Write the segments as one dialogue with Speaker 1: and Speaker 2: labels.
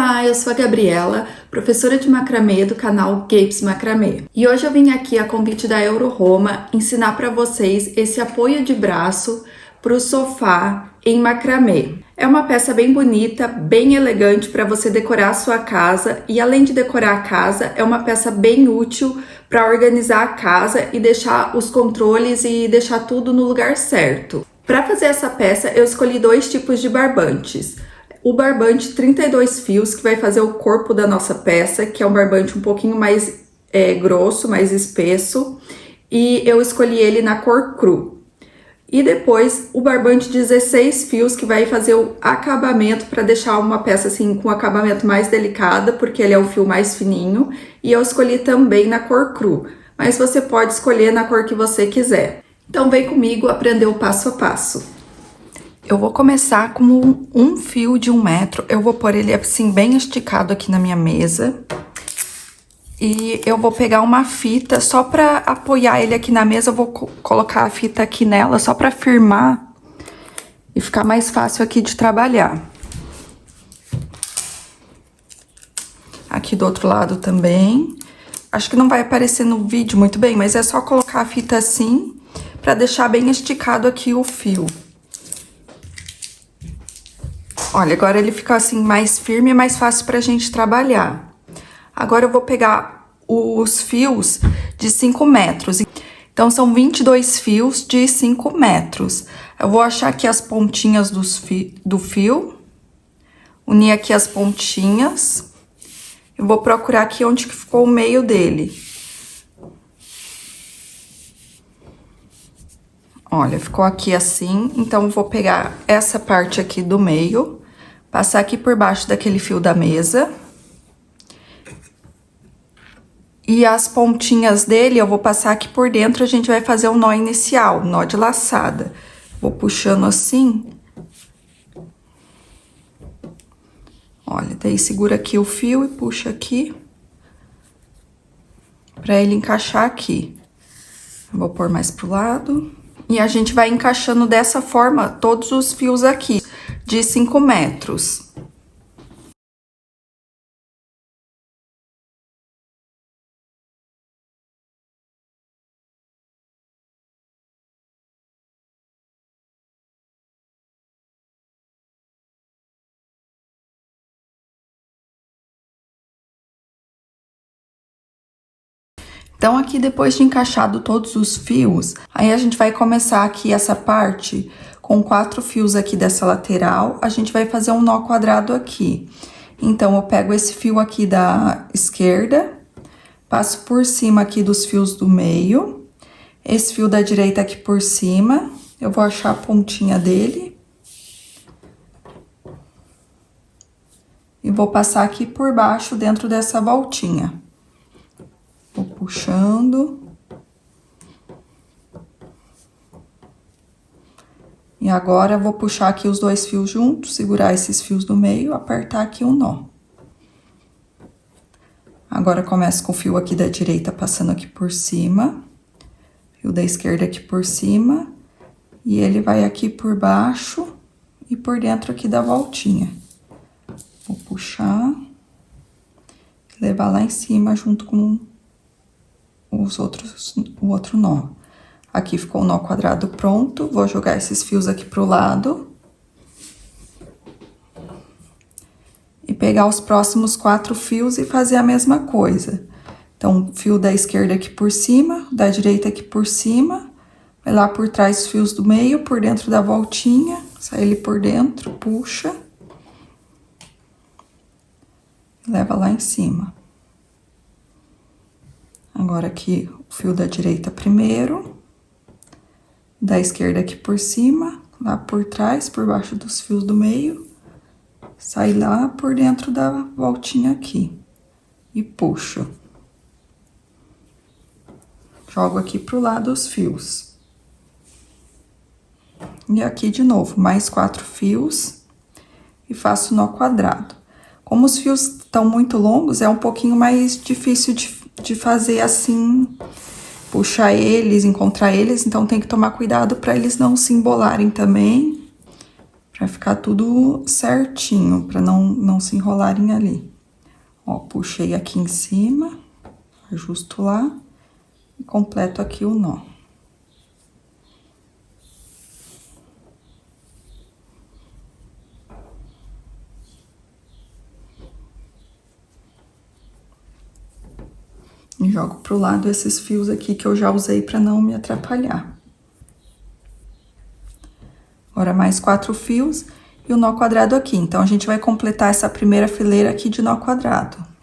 Speaker 1: Olá, eu sou a Gabriela, professora de macramê do canal Gapes Macramê. E hoje eu vim aqui a convite da Euroroma ensinar para vocês esse apoio de braço para o sofá em macramê. É uma peça bem bonita, bem elegante para você decorar a sua casa e além de decorar a casa, é uma peça bem útil para organizar a casa e deixar os controles e deixar tudo no lugar certo. Para fazer essa peça, eu escolhi dois tipos de barbantes. O barbante 32 fios, que vai fazer o corpo da nossa peça, que é um barbante um pouquinho mais grosso, mais espesso, e eu escolhi ele na cor cru. E depois o barbante 16 fios, que vai fazer o acabamento para deixar uma peça assim com acabamento mais delicada, porque ele é um fio mais fininho, e eu escolhi também na cor cru, mas você pode escolher na cor que você quiser. Então vem comigo aprender o passo a passo. Eu vou começar com um fio de 1 metro, eu vou pôr ele assim bem esticado aqui na minha mesa. E eu vou pegar uma fita, só pra apoiar ele aqui na mesa, eu vou colocar a fita aqui nela, só pra firmar e ficar mais fácil aqui de trabalhar. Aqui do outro lado também. Acho que não vai aparecer no vídeo muito bem, mas é só colocar a fita assim, pra deixar bem esticado aqui o fio. Olha, agora ele fica assim mais firme e mais fácil pra gente trabalhar. Agora eu vou pegar os fios de 5 metros. Então, são 22 fios de 5 metros. Eu vou achar aqui as pontinhas do fio. Unir aqui as pontinhas. Eu vou procurar aqui onde que ficou o meio dele. Olha, ficou aqui assim. Então, eu vou pegar essa parte aqui do meio. Passar aqui por baixo daquele fio da mesa. E as pontinhas dele eu vou passar aqui por dentro, a gente vai fazer o nó inicial, nó de laçada. Vou puxando assim. Olha, daí segura aqui o fio e puxa aqui. Pra ele encaixar aqui. Vou pôr mais pro lado. E a gente vai encaixando dessa forma todos os fios aqui, de 5 metros. Então, aqui depois de encaixado todos os fios, aí a gente vai começar aqui essa parte com 4 fios aqui dessa lateral, a gente vai fazer um nó quadrado aqui. Então, eu pego esse fio aqui da esquerda, passo por cima aqui dos fios do meio, esse fio da direita aqui por cima, eu vou achar a pontinha dele. E vou passar aqui por baixo dentro dessa voltinha. Vou puxando. E agora, vou puxar aqui os dois fios juntos, segurar esses fios do meio, apertar aqui um nó. Agora, começo com o fio aqui da direita passando aqui por cima. Fio da esquerda aqui por cima. E ele vai aqui por baixo e por dentro aqui da voltinha. Vou puxar. Levar lá em cima junto com o outro nó. Aqui ficou o nó quadrado pronto, vou jogar esses fios aqui pro lado. E pegar os próximos 4 fios e fazer a mesma coisa. Então, fio da esquerda aqui por cima, da direita aqui por cima, vai lá por trás os fios do meio, por dentro da voltinha, sai ele por dentro, puxa. Leva lá em cima. Agora, aqui, o fio da direita primeiro, da esquerda aqui por cima, lá por trás, por baixo dos fios do meio, sai lá por dentro da voltinha aqui e puxo. Jogo aqui pro lado os fios. E aqui de novo, mais 4 fios e faço nó quadrado. Como os fios estão muito longos, é um pouquinho mais difícil de fazer assim, puxar eles, encontrar eles, então tem que tomar cuidado para eles não se embolarem também. Pra ficar tudo certinho, pra não se enrolarem ali. Ó, puxei aqui em cima, ajusto lá e completo aqui o nó. E jogo pro lado esses fios aqui que eu já usei pra não me atrapalhar. Agora mais 4 fios e o nó quadrado aqui. Então, a gente vai completar essa primeira fileira aqui de nó quadrado.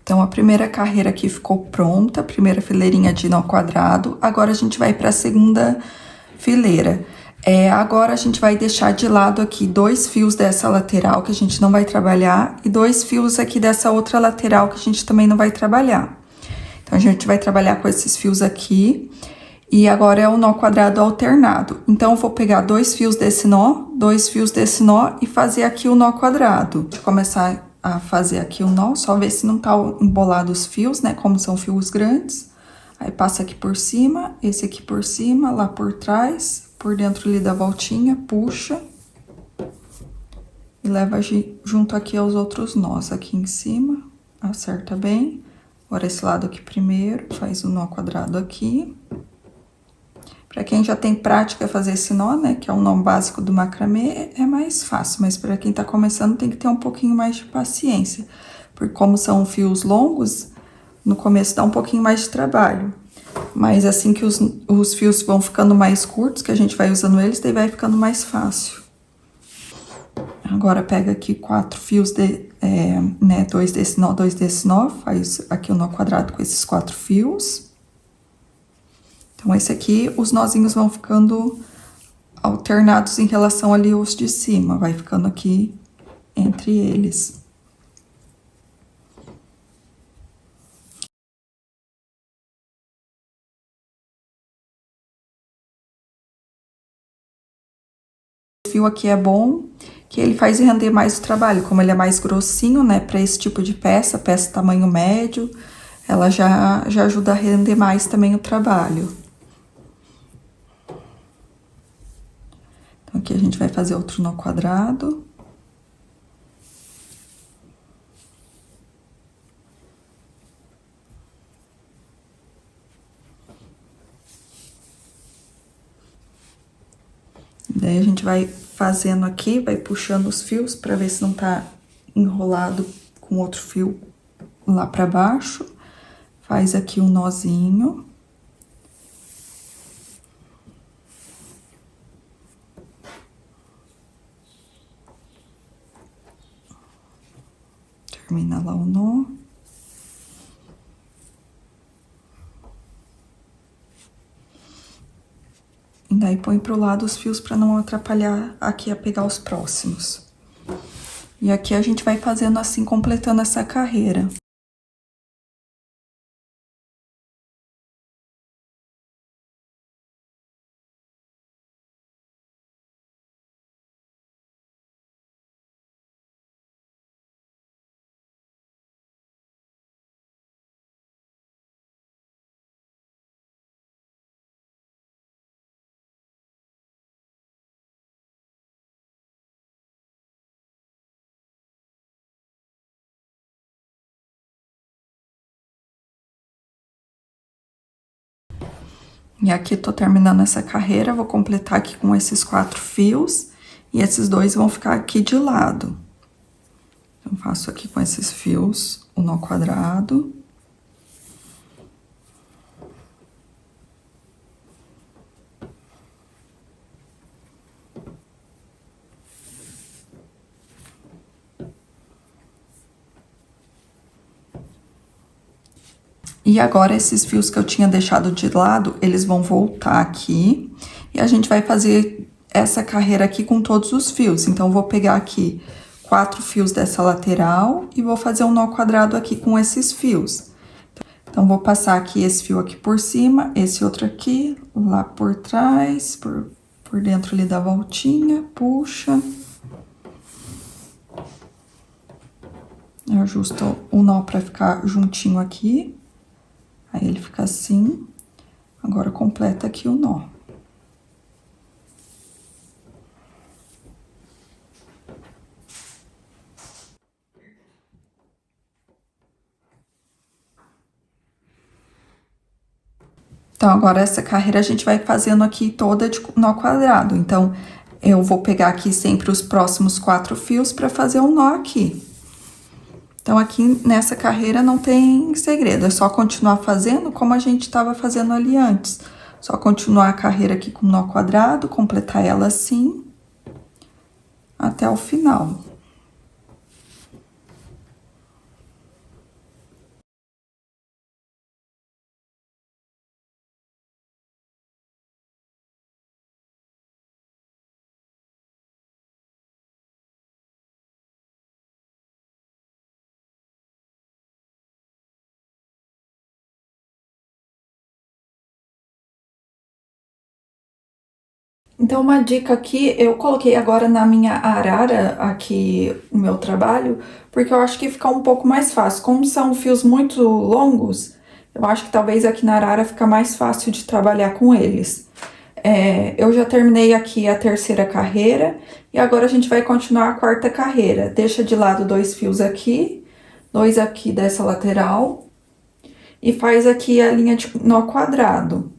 Speaker 1: Então, a primeira carreira aqui ficou pronta, a primeira fileirinha de nó quadrado. Agora, a gente vai para a segunda fileira. Agora, a gente vai deixar de lado aqui 2 fios dessa lateral, que a gente não vai trabalhar, e 2 fios aqui dessa outra lateral, que a gente também não vai trabalhar. Então, a gente vai trabalhar com esses fios aqui, e agora é o nó quadrado alternado. Então, eu vou pegar 2 fios desse nó, 2 fios desse nó, e fazer aqui o nó quadrado. Deixa eu começar a fazer aqui o nó, só ver se não tá embolado os fios, né, como são fios grandes. Aí, passa aqui por cima, esse aqui por cima, lá por trás, por dentro ali da voltinha, puxa. E leva junto aqui aos outros nós, aqui em cima, acerta bem. Agora, esse lado aqui primeiro, faz o nó quadrado aqui. Para quem já tem prática fazer esse nó, né, que é um nó básico do macramê, é mais fácil, mas para quem tá começando tem que ter um pouquinho mais de paciência, porque como são fios longos, no começo dá um pouquinho mais de trabalho, mas assim que os fios vão ficando mais curtos, que a gente vai usando eles, daí vai ficando mais fácil. Agora, pega aqui 4 fios, né, 2 desse nó, 2 desse nó, faz aqui o nó quadrado com esses 4 fios. Então, esse aqui, os nozinhos vão ficando alternados em relação ali aos de cima, vai ficando aqui entre eles. O fio aqui é bom, que ele faz render mais o trabalho, como ele é mais grossinho, né, para esse tipo de peça, peça tamanho médio, ela já ajuda a render mais também o trabalho. Então, aqui a gente vai fazer outro nó quadrado. Daí, a gente vai fazendo aqui, vai puxando os fios para ver se não tá enrolado com outro fio lá para baixo. Faz aqui um nozinho. Termina lá o nó. E daí põe pro lado os fios para não atrapalhar aqui a pegar os próximos. E aqui a gente vai fazendo assim, completando essa carreira. E aqui tô terminando essa carreira, vou completar aqui com esses 4 fios, e esses 2 vão ficar aqui de lado. Então, faço aqui com esses fios o nó quadrado. E agora, esses fios que eu tinha deixado de lado, eles vão voltar aqui. E a gente vai fazer essa carreira aqui com todos os fios. Então, eu vou pegar aqui 4 fios dessa lateral e vou fazer um nó quadrado aqui com esses fios. Então, vou passar aqui esse fio aqui por cima, esse outro aqui, lá por trás, por dentro ali da voltinha, puxa. Eu ajusto o nó pra ficar juntinho aqui. Aí, ele fica assim. Agora, completa aqui o nó. Então, agora essa carreira a gente vai fazendo aqui toda de nó quadrado. Então, eu vou pegar aqui sempre os próximos 4 fios para fazer um nó aqui. Então, aqui nessa carreira não tem segredo, é só continuar fazendo como a gente estava fazendo ali antes. Só continuar a carreira aqui com nó quadrado, completar ela assim, até o final. Então, uma dica aqui, eu coloquei agora na minha arara aqui o meu trabalho, porque eu acho que fica um pouco mais fácil. Como são fios muito longos, eu acho que talvez aqui na arara fica mais fácil de trabalhar com eles. Eu já terminei aqui a terceira carreira e agora a gente vai continuar a quarta carreira. Deixa de lado 2 fios aqui, 2 aqui dessa lateral e faz aqui a linha de nó quadrado.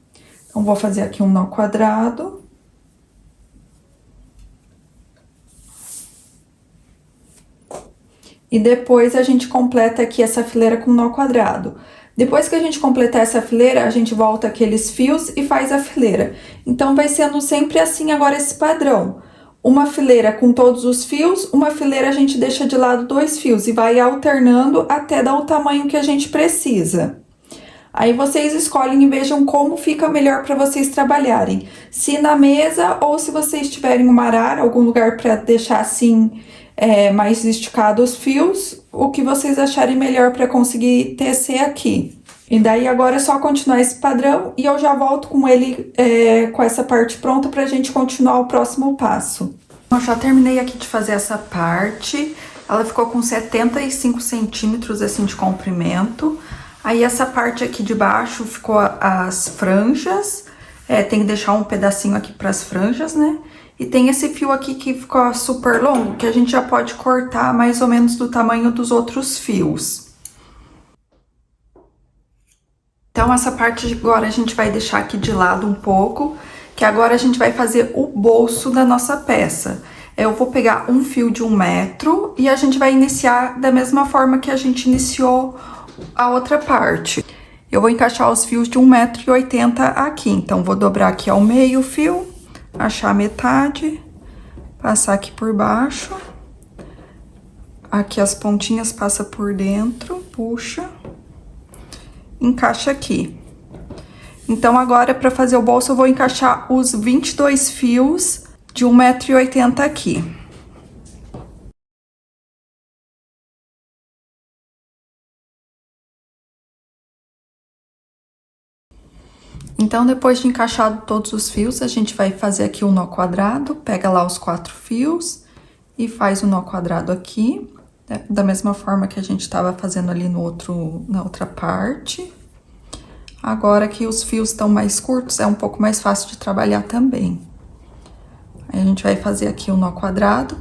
Speaker 1: Então, vou fazer aqui um nó quadrado. E depois a gente completa aqui essa fileira com nó quadrado. Depois que a gente completar essa fileira, a gente volta aqueles fios e faz a fileira. Então, vai sendo sempre assim agora esse padrão. Uma fileira com todos os fios, uma fileira a gente deixa de lado 2 fios e vai alternando até dar o tamanho que a gente precisa. Aí vocês escolhem e vejam como fica melhor para vocês trabalharem. Se na mesa ou se vocês tiverem uma arara, algum lugar para deixar assim mais esticados os fios, o que vocês acharem melhor para conseguir tecer aqui. E daí agora é só continuar esse padrão e eu já volto com ele com essa parte pronta para a gente continuar o próximo passo. Eu já terminei aqui de fazer essa parte, ela ficou com 75 centímetros assim de comprimento. Aí, essa parte aqui de baixo ficou as franjas, tem que deixar um pedacinho aqui para as franjas, né? E tem esse fio aqui que ficou super longo, que a gente já pode cortar mais ou menos do tamanho dos outros fios. Então, essa parte agora a gente vai deixar aqui de lado um pouco, que agora a gente vai fazer o bolso da nossa peça. Eu vou pegar um fio de 1 metro e a gente vai iniciar da mesma forma que a gente iniciou a outra parte. Eu vou encaixar os fios de 1,80 m aqui, então vou dobrar aqui ao meio o fio, achar a metade, passar aqui por baixo, aqui as pontinhas passa por dentro, puxa, encaixa aqui. Então, agora, para fazer o bolso, eu vou encaixar os 22 fios de 1,80 m aqui. Então, depois de encaixado todos os fios, a gente vai fazer aqui um nó quadrado, pega lá os 4 fios e faz o nó quadrado aqui, né? Da mesma forma que a gente estava fazendo ali na outra parte. Agora que os fios estão mais curtos, é um pouco mais fácil de trabalhar também. Aí, a gente vai fazer aqui um nó quadrado.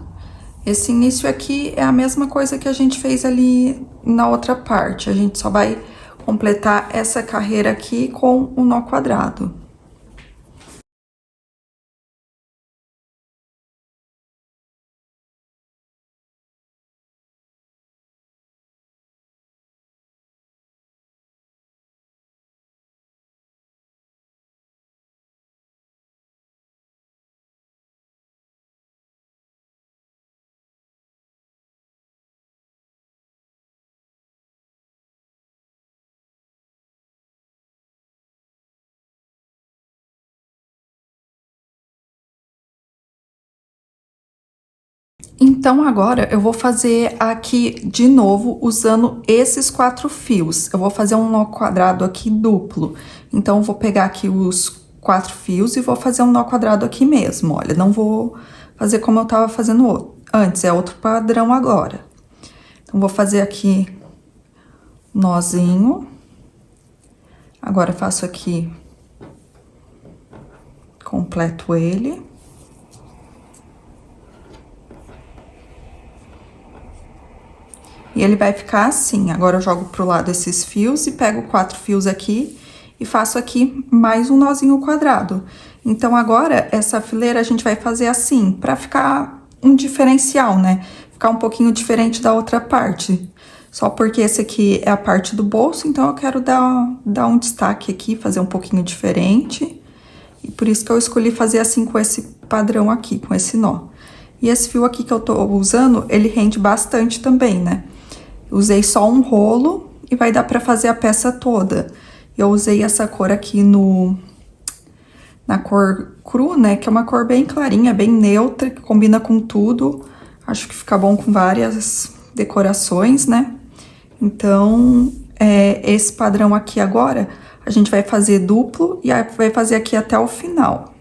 Speaker 1: Esse início aqui é a mesma coisa que a gente fez ali na outra parte, a gente só vai completar essa carreira aqui com um nó quadrado. Então, agora eu vou fazer aqui de novo usando esses 4 fios. Eu vou fazer um nó quadrado aqui duplo. Então, eu vou pegar aqui os 4 fios e vou fazer um nó quadrado aqui mesmo. Olha, não vou fazer como eu tava fazendo antes, é outro padrão agora. Então, vou fazer aqui nozinho. Agora, faço aqui, completo ele. E ele vai ficar assim. Agora eu jogo pro lado esses fios e pego 4 fios aqui e faço aqui mais um nozinho quadrado. Então, agora, essa fileira a gente vai fazer assim, pra ficar um diferencial, né? Ficar um pouquinho diferente da outra parte. Só porque esse aqui é a parte do bolso, então eu quero dar um destaque aqui, fazer um pouquinho diferente. E por isso que eu escolhi fazer assim com esse padrão aqui, com esse nó. E esse fio aqui que eu tô usando, ele rende bastante também, né? Usei só um rolo e vai dar pra fazer a peça toda. Eu usei essa cor aqui na cor cru, né? Que é uma cor bem clarinha, bem neutra, que combina com tudo. Acho que fica bom com várias decorações, né? Então, esse padrão aqui agora, a gente vai fazer duplo e aí vai fazer aqui até o final.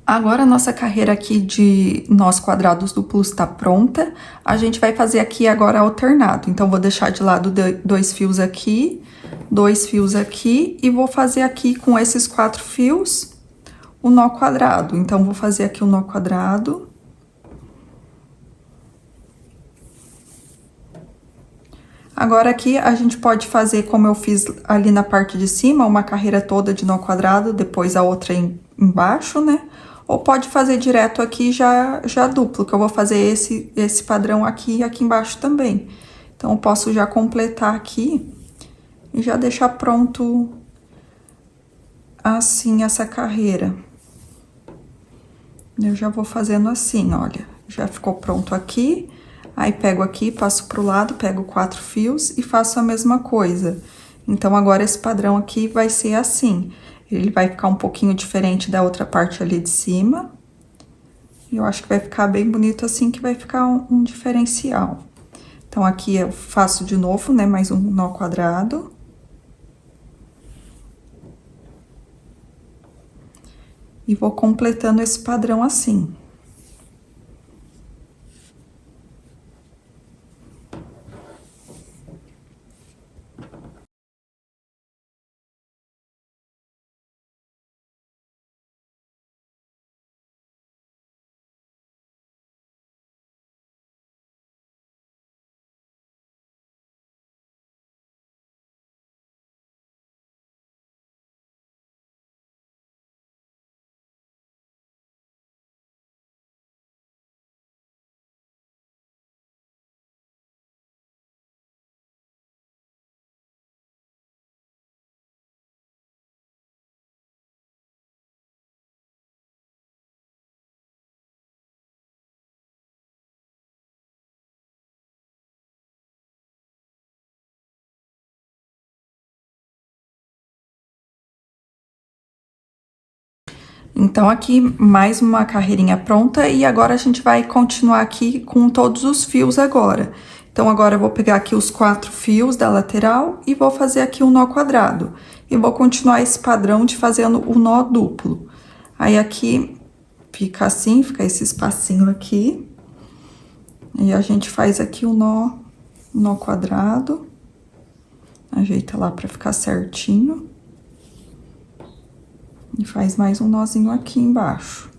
Speaker 1: Agora, a nossa carreira aqui de nós quadrados duplos tá pronta. A gente vai fazer aqui agora alternado. Então, vou deixar de lado 2 fios aqui, 2 fios aqui, e vou fazer aqui com esses 4 fios o nó quadrado. Então, vou fazer aqui o nó quadrado. Agora, aqui, a gente pode fazer como eu fiz ali na parte de cima, uma carreira toda de nó quadrado, depois a outra embaixo, né? Ou pode fazer direto aqui já duplo, que eu vou fazer esse padrão aqui e aqui embaixo também. Então, eu posso já completar aqui e já deixar pronto assim essa carreira. Eu já vou fazendo assim, olha. Já ficou pronto aqui. Aí, pego aqui, passo pro lado, pego 4 fios e faço a mesma coisa. Então, agora esse padrão aqui vai ser assim. Ele vai ficar um pouquinho diferente da outra parte ali de cima. E eu acho que vai ficar bem bonito assim, que vai ficar um diferencial. Então, aqui eu faço de novo, né, mais um nó quadrado. E vou completando esse padrão assim. Então, aqui, mais uma carreirinha pronta e agora a gente vai continuar aqui com todos os fios agora. Então, agora eu vou pegar aqui os 4 fios da lateral e vou fazer aqui um nó quadrado. E vou continuar esse padrão de fazendo o nó duplo. Aí, aqui, fica assim, fica esse espacinho aqui. E a gente faz aqui o nó quadrado. Ajeita lá pra ficar certinho. E faz mais um nozinho aqui embaixo.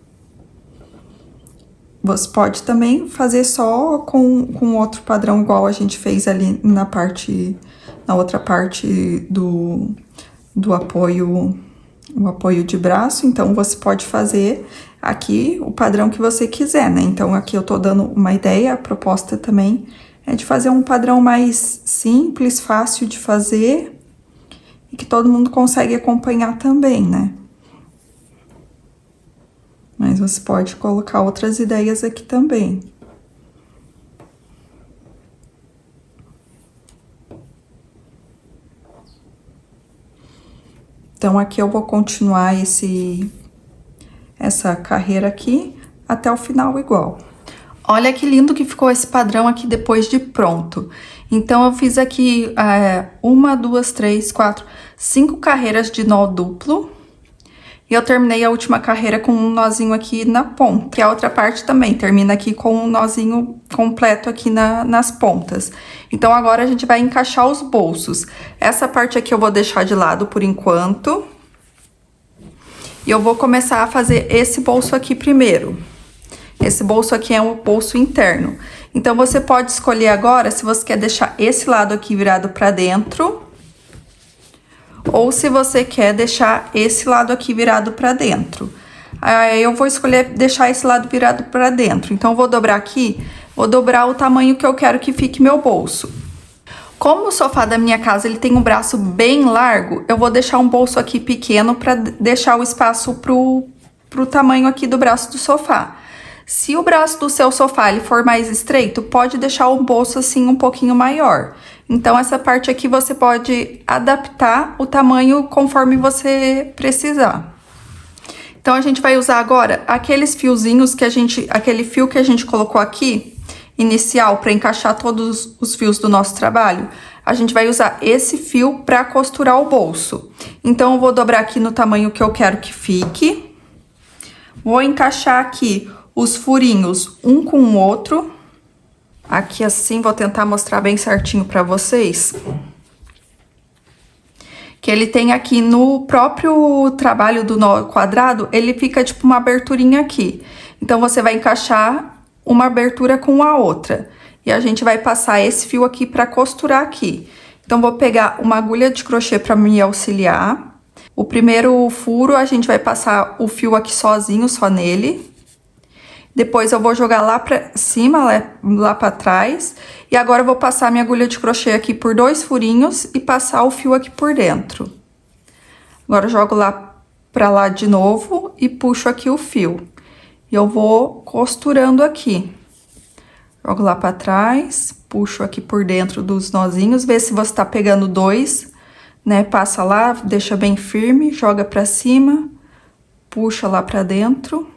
Speaker 1: Você pode também fazer só com outro padrão, igual a gente fez ali na outra parte do apoio, o apoio de braço. Então, você pode fazer aqui o padrão que você quiser, né? Então, aqui eu tô dando uma ideia, a proposta também é de fazer um padrão mais simples, fácil de fazer e que todo mundo consegue acompanhar também, né? Mas você pode colocar outras ideias aqui também. Então, aqui eu vou continuar essa carreira aqui até o final igual. Olha que lindo que ficou esse padrão aqui depois de pronto. Então, eu fiz aqui 1, 2, 3, 4, 5 carreiras de nó duplo. E eu terminei a última carreira com um nozinho aqui na ponta. E a outra parte também termina aqui com um nozinho completo aqui nas pontas. Então, agora a gente vai encaixar os bolsos. Essa parte aqui eu vou deixar de lado por enquanto. E eu vou começar a fazer esse bolso aqui primeiro. Esse bolso aqui é um bolso interno. Então, você pode escolher agora se você quer deixar esse lado aqui virado pra dentro, ou se você quer deixar esse lado aqui virado pra dentro. Aí eu vou escolher deixar esse lado virado pra dentro. Então, eu vou dobrar aqui, vou dobrar o tamanho que eu quero que fique meu bolso. Como o sofá da minha casa, ele tem um braço bem largo, eu vou deixar um bolso aqui pequeno pra deixar o espaço pro tamanho aqui do braço do sofá. Se o braço do seu sofá ele for mais estreito, pode deixar o bolso assim um pouquinho maior. Então, essa parte aqui você pode adaptar o tamanho conforme você precisar. Então, a gente vai usar agora aqueles fiozinhos aquele fio que a gente colocou aqui, inicial, para encaixar todos os fios do nosso trabalho. A gente vai usar esse fio para costurar o bolso. Então, eu vou dobrar aqui no tamanho que eu quero que fique. Vou encaixar aqui os furinhos um com o outro. Aqui assim, vou tentar mostrar bem certinho pra vocês. Que ele tem aqui no próprio trabalho do nó quadrado, ele fica tipo uma aberturinha aqui. Então, você vai encaixar uma abertura com a outra. E a gente vai passar esse fio aqui pra costurar aqui. Então, vou pegar uma agulha de crochê pra me auxiliar. O primeiro furo, a gente vai passar o fio aqui sozinho, só nele. Depois eu vou jogar lá pra cima, lá pra trás. E agora eu vou passar minha agulha de crochê aqui por 2 furinhos e passar o fio aqui por dentro. Agora eu jogo lá pra lá de novo e puxo aqui o fio. E eu vou costurando aqui. Jogo lá pra trás, puxo aqui por dentro dos nozinhos, vê se você tá pegando 2, né? Passa lá, deixa bem firme, joga pra cima, puxa lá pra dentro.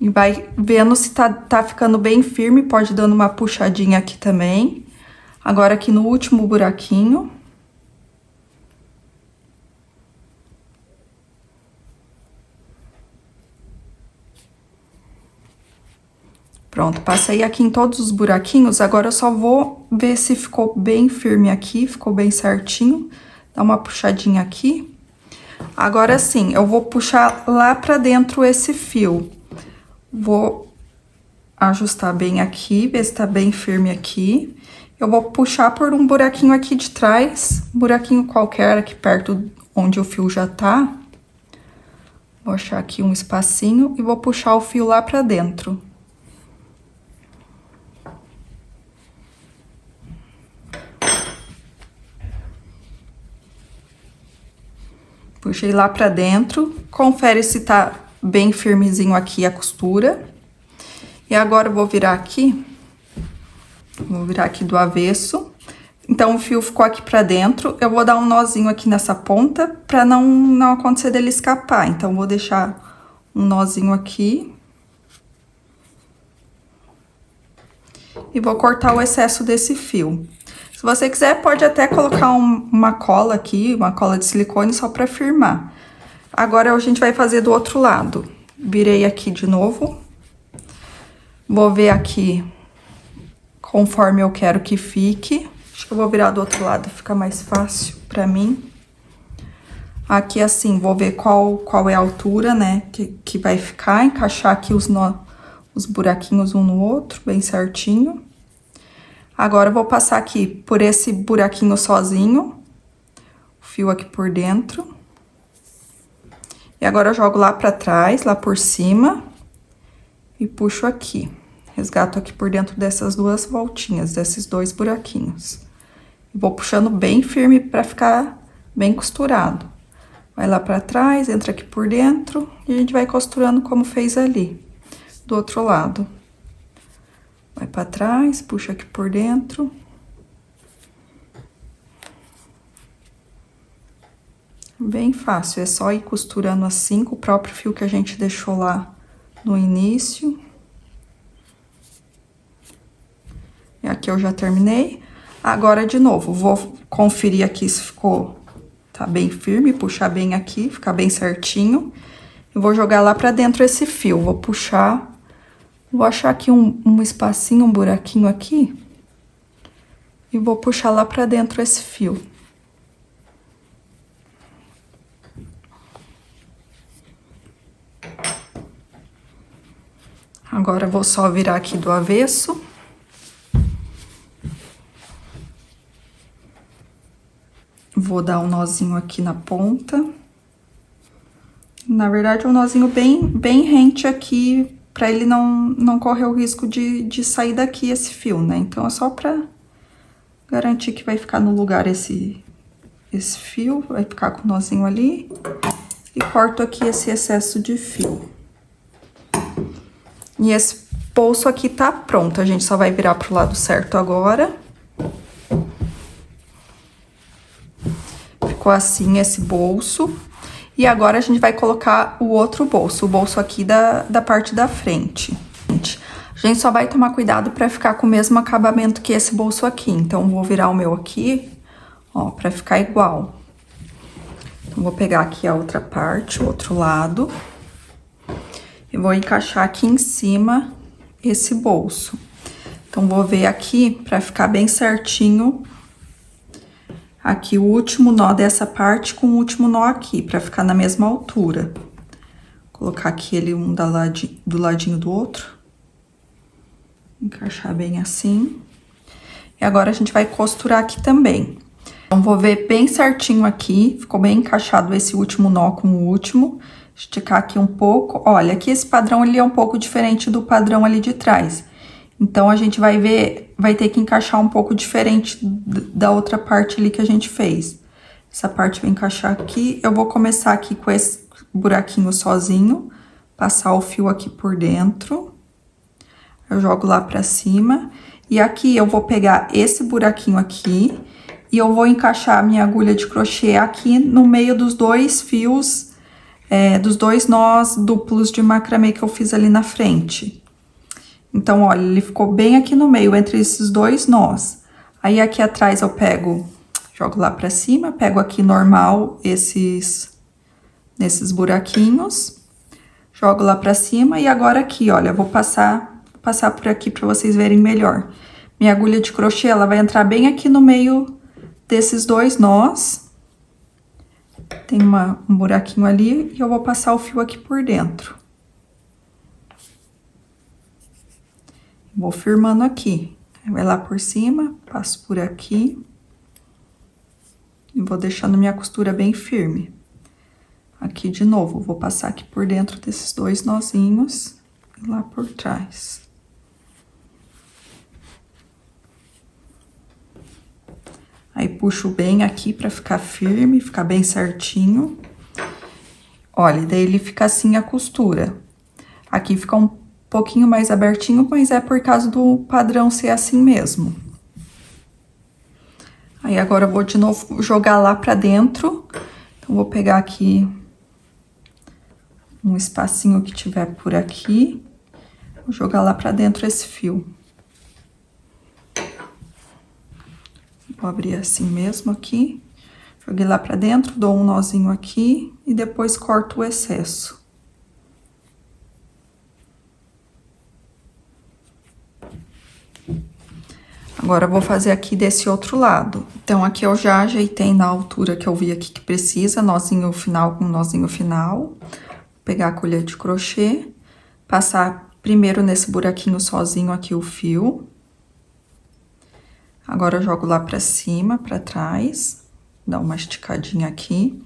Speaker 1: E vai vendo se tá ficando bem firme, pode dando uma puxadinha aqui também. Agora aqui no último buraquinho. Pronto, passei aqui em todos os buraquinhos, agora eu só vou ver se ficou bem firme aqui, ficou bem certinho. Dá uma puxadinha aqui. Agora sim, eu vou puxar lá pra dentro esse fio. Vou ajustar bem aqui, ver se tá bem firme aqui. Eu vou puxar por um buraquinho aqui de trás, um buraquinho qualquer aqui perto onde o fio já tá. Vou achar aqui um espacinho e vou puxar o fio lá pra dentro. Puxei lá pra dentro, confere se tá bem firmezinho aqui a costura. E agora eu vou virar aqui do avesso. Então, o fio ficou aqui pra dentro, eu vou dar um nozinho aqui nessa ponta pra não acontecer dele escapar. Então, vou deixar um nozinho aqui. E vou cortar o excesso desse fio. Se você quiser, pode até colocar uma cola aqui, uma cola de silicone só pra firmar. Agora, a gente vai fazer do outro lado. Virei aqui de novo. Vou ver aqui conforme eu quero que fique. Acho que eu vou virar do outro lado, fica mais fácil pra mim. Aqui, assim, vou ver qual é a altura, né, que vai ficar. Encaixar aqui os buraquinhos um no outro, bem certinho. Agora, eu vou passar aqui por esse buraquinho sozinho. O fio aqui por dentro. E agora, eu jogo lá pra trás, lá por cima. e puxo aqui. Resgato aqui por dentro dessas duas voltinhas, desses dois buraquinhos. Vou puxando bem firme para ficar bem costurado. Vai lá pra trás, entra aqui por dentro e a gente vai costurando como fez ali, do outro lado. Vai pra trás, puxa aqui por dentro. Bem fácil, é só ir costurando assim com o próprio fio que a gente deixou lá no início. E aqui eu já terminei. Agora, de novo, vou conferir aqui se ficou, tá bem firme, puxar bem aqui, ficar bem certinho. E vou jogar lá pra dentro esse fio, vou puxar, vou achar aqui um espacinho, um buraquinho aqui. E vou puxar lá pra dentro esse fio. Agora, vou só virar aqui do avesso. Vou dar um nozinho aqui na ponta. Na verdade, um nozinho bem rente aqui, pra ele não correr o risco de sair daqui esse fio, né? Então, é só pra garantir que vai ficar no lugar esse fio, vai ficar com o nozinho ali. E corto aqui esse excesso de fio. E esse bolso aqui tá pronto, a gente só vai virar pro lado certo agora. Ficou assim esse bolso. E agora a gente vai colocar o outro bolso, o bolso aqui da parte da frente. A gente só vai tomar cuidado pra ficar com o mesmo acabamento que esse bolso aqui. Então, vou virar o meu aqui, ó, pra ficar igual. Então, vou pegar aqui a outra parte, o outro lado. E vou encaixar aqui em cima esse bolso. Então, vou ver aqui pra ficar bem certinho. Aqui o último nó dessa parte com o último nó aqui, pra ficar na mesma altura. Vou colocar aqui ele do ladinho do outro. Encaixar bem assim. E agora a gente vai costurar aqui também. Então, vou ver bem certinho aqui, ficou bem encaixado esse último nó com o último. Esticar aqui um pouco. Olha, aqui esse padrão ele é um pouco diferente do padrão ali de trás. Então, a gente vai ver, vai ter que encaixar um pouco diferente da outra parte ali que a gente fez. Essa parte vai encaixar aqui. Eu vou começar aqui com esse buraquinho sozinho, passar o fio aqui por dentro. Eu jogo lá pra cima. E aqui eu vou pegar esse buraquinho aqui e eu vou encaixar a minha agulha de crochê aqui no meio dos dois fios, dos dois nós duplos de macramê que eu fiz ali na frente. Então, olha, ele ficou bem aqui no meio, entre esses dois nós. Aí, aqui atrás eu pego, jogo lá pra cima, pego aqui normal nesses buraquinhos, jogo lá pra cima e agora aqui, olha, eu vou passar por aqui pra vocês verem melhor. Minha agulha de crochê, ela vai entrar bem aqui no meio desses dois nós. Tem um buraquinho ali e eu vou passar o fio aqui por dentro. Vou firmando aqui. Vai lá por cima, passo por aqui. E vou deixando minha costura bem firme. Aqui de novo, vou passar aqui por dentro desses dois nozinhos e lá por trás. Aí, puxo bem aqui pra ficar firme, ficar bem certinho. Olha, daí ele fica assim a costura. Aqui fica um pouquinho mais abertinho, mas é por causa do padrão ser assim mesmo. Aí, agora eu vou de novo jogar lá pra dentro. Então, vou pegar aqui um espacinho que tiver por aqui. Vou jogar lá pra dentro esse fio. Vou abrir assim mesmo aqui. Joguei lá pra dentro, dou um nozinho aqui e depois corto o excesso. Agora, eu vou fazer aqui desse outro lado. Então, aqui eu já ajeitei na altura que eu vi aqui que precisa, nozinho final com nozinho final. Vou pegar a colher de crochê, passar primeiro nesse buraquinho sozinho aqui o fio. Agora, eu jogo lá pra cima, pra trás, dá uma esticadinha aqui.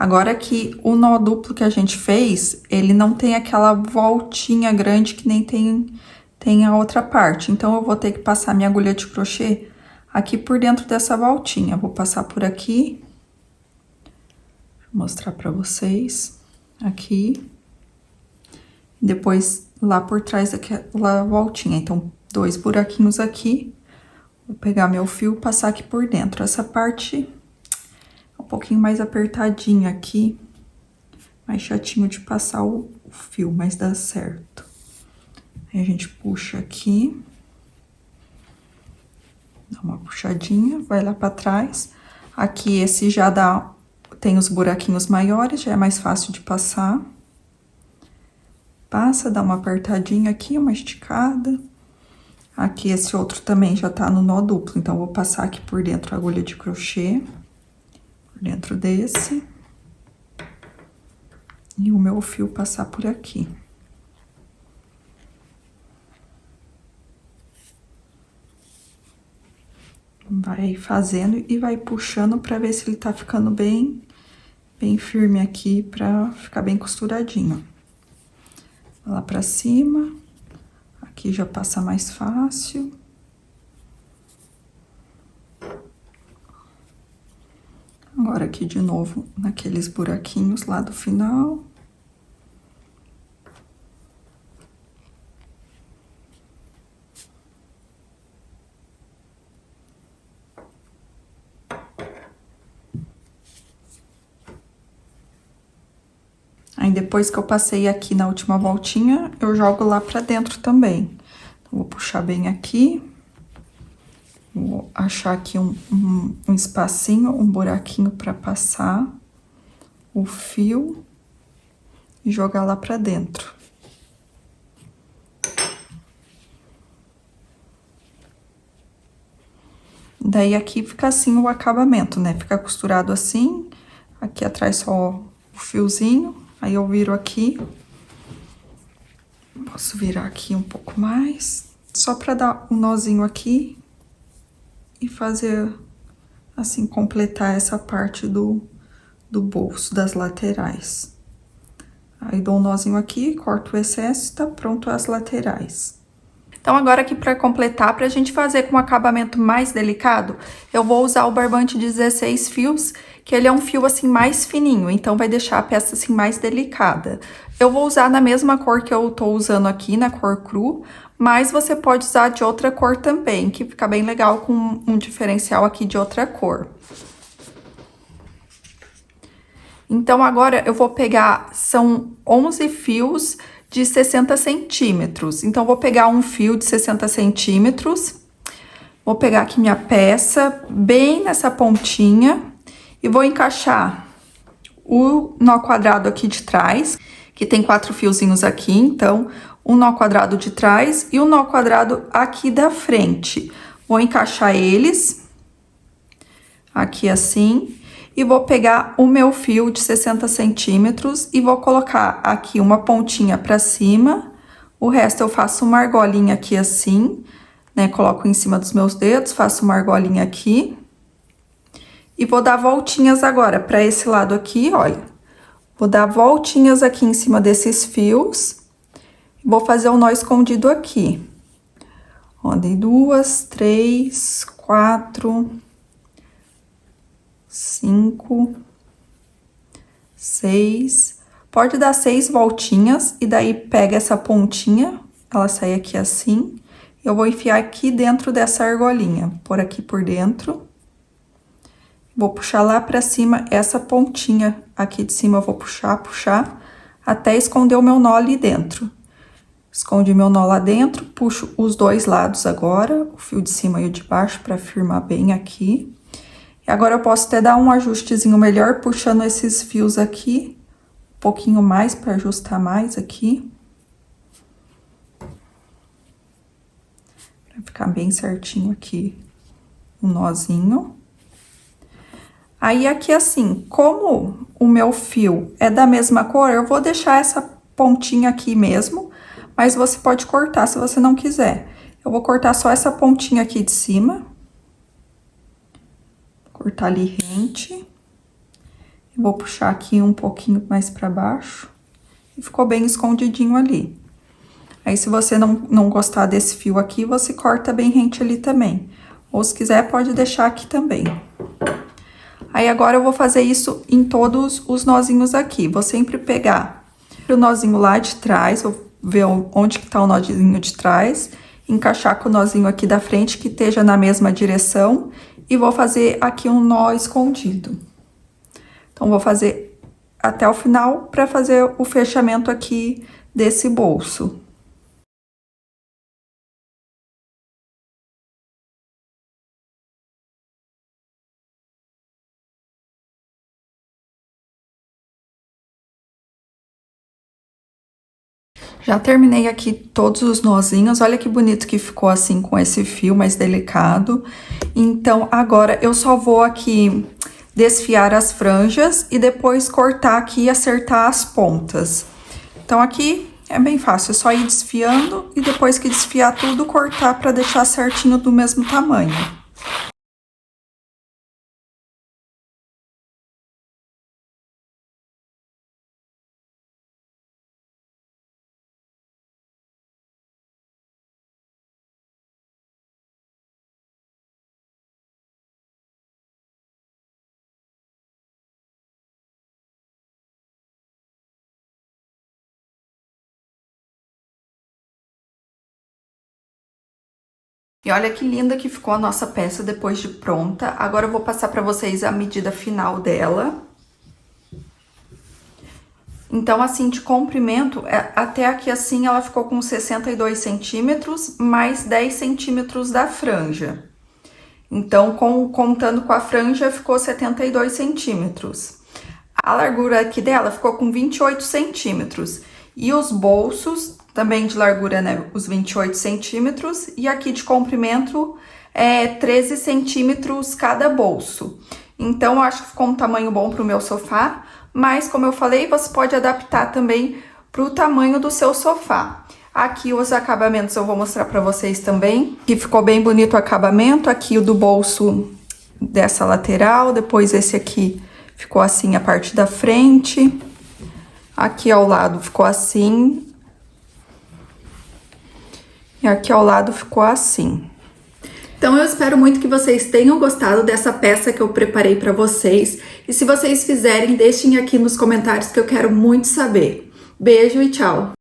Speaker 1: Agora que o nó duplo que a gente fez, ele não tem aquela voltinha grande que nem tem a outra parte. Então, eu vou ter que passar minha agulha de crochê aqui por dentro dessa voltinha. Vou passar por aqui. Vou mostrar pra vocês. Aqui. Depois, lá por trás daquela voltinha. Então, 2 buraquinhos aqui. Vou pegar meu fio e passar aqui por dentro. Essa parte é um pouquinho mais apertadinha aqui. Mais chatinho de passar o fio, mas dá certo. Aí a gente puxa aqui. Dá uma puxadinha, vai lá pra trás. Aqui esse já tem os buraquinhos maiores, já é mais fácil de passar. Passa, dá uma apertadinha aqui, uma esticada. Aqui esse outro também já tá no nó duplo, então vou passar aqui por dentro a agulha de crochê. Por dentro desse. E o meu fio passar por aqui. Vai fazendo e vai puxando pra ver se ele tá ficando bem firme aqui, pra ficar bem costuradinho. Lá pra cima. Aqui já passa mais fácil. Agora aqui de novo, naqueles buraquinhos lá do final. Aí, depois que eu passei aqui na última voltinha, eu jogo lá pra dentro também. Então, vou puxar bem aqui. Vou achar aqui um espacinho, um buraquinho pra passar o fio e jogar lá pra dentro. Daí, aqui fica assim o acabamento, né? Fica costurado assim. Aqui atrás só o fiozinho. Aí, eu viro aqui. Posso virar aqui um pouco mais. Só pra dar um nozinho aqui. E fazer, assim, completar essa parte do bolso, das laterais. Aí, dou um nozinho aqui, corto o excesso e tá pronto as laterais. Então, agora aqui pra completar, pra gente fazer com um acabamento mais delicado, eu vou usar o barbante de 16 fios, que ele é um fio, assim, mais fininho, então vai deixar a peça, assim, mais delicada. Eu vou usar na mesma cor que eu tô usando aqui, na cor cru, mas você pode usar de outra cor também, que fica bem legal com um diferencial aqui de outra cor. Então, agora eu vou pegar, são 11 fios de 60 centímetros. Então, vou pegar um fio de 60 centímetros, vou pegar aqui minha peça, bem nessa pontinha, e vou encaixar o nó quadrado aqui de trás, que tem 4 fiozinhos aqui, então, um nó quadrado de trás e um nó quadrado aqui da frente. Vou encaixar eles, aqui assim, e vou pegar o meu fio de 60 centímetros e vou colocar aqui uma pontinha pra cima, o resto eu faço uma argolinha aqui assim, né, coloco em cima dos meus dedos, faço uma argolinha aqui. E vou dar voltinhas agora pra esse lado aqui, olha. Vou dar voltinhas aqui em cima desses fios. Vou fazer o nó escondido aqui. Ó, dei 2, 3, 4, 5, 6. Pode dar 6 voltinhas e daí pega essa pontinha, ela sai aqui assim. Eu vou enfiar aqui dentro dessa argolinha, por aqui por dentro. Vou puxar lá pra cima essa pontinha aqui de cima, eu vou puxar, até esconder o meu nó ali dentro. Escondi meu nó lá dentro, puxo os dois lados agora, o fio de cima e o de baixo, pra firmar bem aqui. E agora eu posso até dar um ajustezinho melhor, puxando esses fios aqui, um pouquinho mais, pra ajustar mais aqui. Pra ficar bem certinho aqui o nozinho. Aí, aqui assim, como o meu fio é da mesma cor, eu vou deixar essa pontinha aqui mesmo, mas você pode cortar se você não quiser. Eu vou cortar só essa pontinha aqui de cima. Cortar ali rente.
Speaker 2: Eu vou puxar aqui um pouquinho mais pra baixo. E ficou bem escondidinho ali. Aí, se você não gostar desse fio aqui, você corta bem rente ali também. Ou, se quiser, pode deixar aqui também. Aí, agora eu vou fazer isso em todos os nozinhos aqui. Vou sempre pegar o nozinho lá de trás, vou ver onde que tá o nozinho de trás, encaixar com o nozinho aqui da frente, que esteja na mesma direção, e vou fazer aqui um nó escondido. Então, vou fazer até o final para fazer o fechamento aqui desse bolso. Já terminei aqui todos os nozinhos, olha que bonito que ficou assim com esse fio mais delicado. Então, agora eu só vou aqui desfiar as franjas e depois cortar aqui e acertar as pontas. Então, aqui é bem fácil, é só ir desfiando e depois que desfiar tudo, cortar para deixar certinho do mesmo tamanho. E olha que linda que ficou a nossa peça depois de pronta. Agora eu vou passar para vocês a medida final dela. Então, assim, de comprimento, até aqui assim, ela ficou com 62 centímetros, mais 10 centímetros da franja. Então, contando com a franja, ficou 72 centímetros. A largura aqui dela ficou com 28 centímetros. E os bolsos, também de largura, né, os 28 centímetros. E aqui de comprimento, 13 centímetros cada bolso. Então, eu acho que ficou um tamanho bom para o meu sofá. Mas, como eu falei, você pode adaptar também para o tamanho do seu sofá. Aqui os acabamentos eu vou mostrar para vocês também, que ficou bem bonito o acabamento. Aqui o do bolso dessa lateral, depois esse aqui ficou assim a parte da frente. Aqui ao lado ficou assim. E aqui ao lado ficou assim. Então, eu espero muito que vocês tenham gostado dessa peça que eu preparei para vocês. E se vocês fizerem, deixem aqui nos comentários que eu quero muito saber. Beijo e tchau!